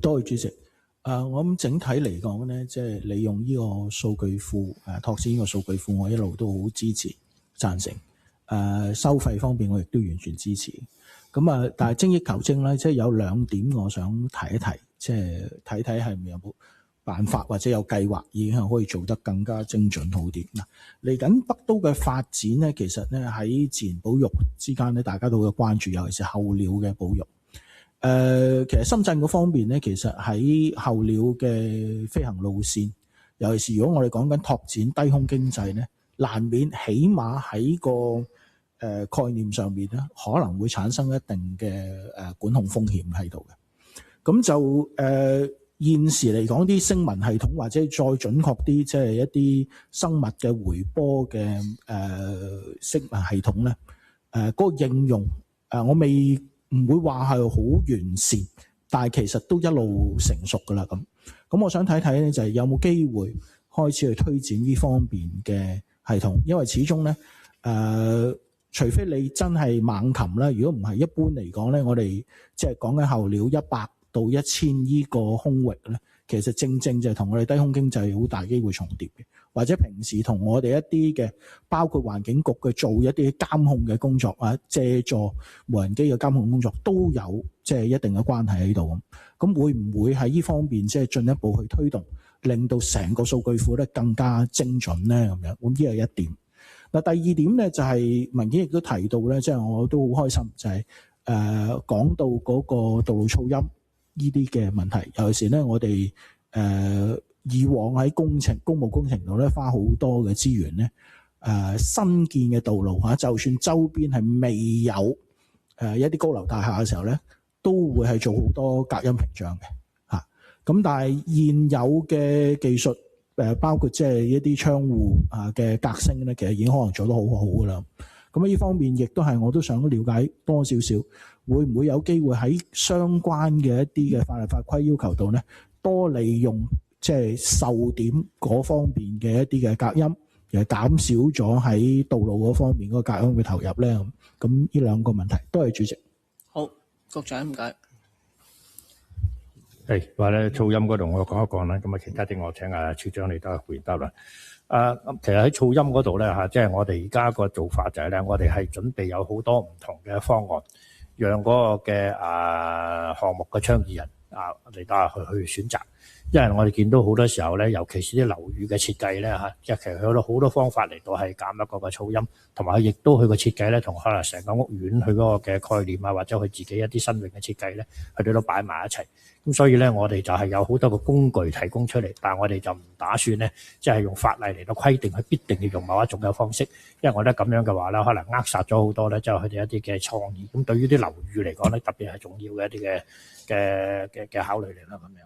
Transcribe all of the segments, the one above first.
多謝主席。我諗整體嚟講咧，即係利用呢個數據庫，拓展呢個數據庫，我一路都好支持、贊成。收費方面，我亦都完全支持。咁但係精益求精咧，即係有兩點我想提一提，即係睇睇係咪有冇辦法或者有計劃已經係可以做得更加精準好啲。嗱，嚟緊北都嘅發展咧，其實咧喺自然保育之間咧，大家都會關注，尤其是候鳥嘅保育。其實深圳嗰方面咧，其實喺候鳥嘅飛行路線，尤其是如果我哋講緊拓展低空經濟咧，難免起碼喺個概念上面咧，可能會產生一定嘅管控風險喺度嘅。咁就現時嚟講，啲聲紋系統或者再準確啲，即係一啲生物嘅回波嘅聲紋系統咧，嗰個應用我唔會話係好完善，但係其實都一路成熟㗎啦。咁我想睇睇咧，就係有冇機會開始去推展呢方面嘅系統，因為始終咧除非你真係猛禽啦，如果唔係一般嚟講咧，我哋即係講緊候鳥100到1000呢個空域咧，其實正正就係同我哋低空經濟好大機會重疊嘅，或者平時同我哋一啲嘅包括環境局嘅做一啲監控嘅工作啊，借助無人機嘅監控工作都有即係一定嘅關係喺度。咁會唔會喺呢方面即係進一步去推動，令到成個數據庫咧更加精準咧？咁樣，咁呢係一點。嗱，第二點咧就係文件亦都提到咧，即係我都好開心，就係講到嗰個道路噪音呢啲嘅問題，尤其是咧我哋以往喺公務工程度咧花好多嘅資源咧，新建嘅道路就算周邊係未有一啲高樓大廈嘅時候咧，都會係做好多隔音屏障嘅嚇。咁但係現有嘅技術包括即係一啲窗戶嘅隔聲咧，其實已經可能做得好好噶啦。咁呢方面亦都係我都想了解多少少，會唔會有機會喺相關嘅一啲嘅法例法規要求度咧，多利用即係受點嗰方面嘅一啲嘅隔音，而減少咗喺道路嗰方面嗰個隔音嘅投入咧。咁呢兩個問題，多謝主席。好，局長唔該。話咧噪音嗰度我講一講啦，咁啊其他啲我請處長你都係回答啦。其實喺噪音嗰度咧即係我哋而家個做法就係咧，我哋係準備有好多唔同嘅方案，讓嗰個嘅項目嘅倡議人嚟到去選擇。因為我哋見到好多時候咧，尤其是啲樓宇嘅設計咧即係其實有好多方法嚟到係減一個嘅噪音，同埋佢亦都佢個設計咧，同可能成個屋苑佢嗰個嘅概念或者佢自己一啲新穎嘅設計咧，佢哋都擺埋一齊。咁所以咧，我哋就係有好多個工具提供出嚟，但係我哋就唔打算咧，即係用法例嚟到規定佢必定要用某一種嘅方式，因為我覺得咁樣嘅話咧，可能扼殺咗好多咧，即係佢哋一啲嘅創意。咁對於啲樓宇嚟講咧，特別係重要嘅一啲嘅考慮嚟啦，咁樣。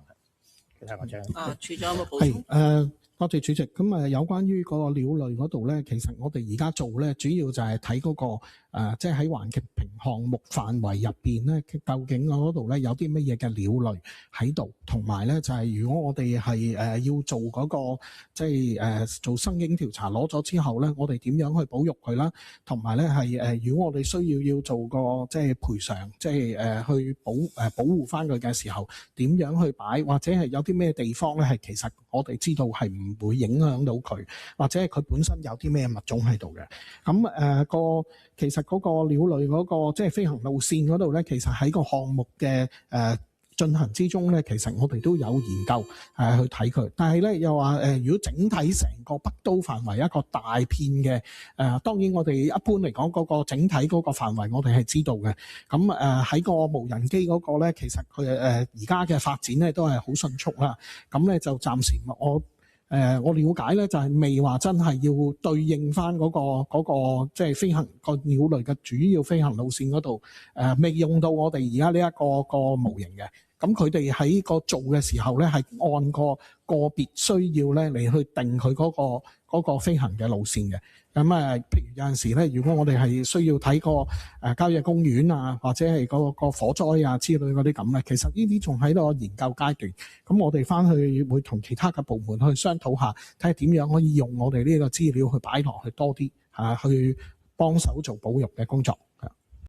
其他我請。處長有冇補充？多謝主席。咁有關於嗰個鳥類嗰度咧，其實我哋而家做咧，主要就係睇嗰個即係喺環境評項目範圍入邊咧，究竟嗰度咧有啲乜嘢嘅鳥類喺度，同埋咧就係如果我哋係要做嗰個即係做生境調查攞咗之後咧，我哋點樣去保育佢啦？同埋咧係如果我哋需要做個即係賠償，即係去保護翻佢嘅時候，點樣去擺，或者係有啲咩地方咧係其實我哋知道係唔會影響到佢，或者係佢本身有啲咩物種喺度嘅。咁其實嗰個鳥類嗰個即係飛行路線嗰度咧，其實喺個項目嘅進行之中咧，其實我哋都有研究去睇佢。但係咧又話如果整體成個北都範圍一個大片嘅當然我哋一般嚟講嗰個整體嗰個範圍我哋係知道嘅。咁喺個無人機嗰個咧，其實佢而家嘅發展咧都係好迅速啦。咁咧就暫時我了解咧就係未話真係要對應翻嗰個即係飛行個鳥類嘅主要飛行路線嗰度未用到我哋而家呢一個模型嘅。咁佢哋喺個做嘅時候咧，係按個別需要咧嚟去定佢嗰個飛行嘅路線嘅。咁譬如有陣時咧，如果我哋係需要睇個郊野公園啊，或者係個火災啊之類嗰啲咁咧，其實呢啲仲喺個研究階段。咁我哋翻去會同其他嘅部門去商討下，睇下點樣可以用我哋呢個資料去擺落去多啲去幫手做保育嘅工作。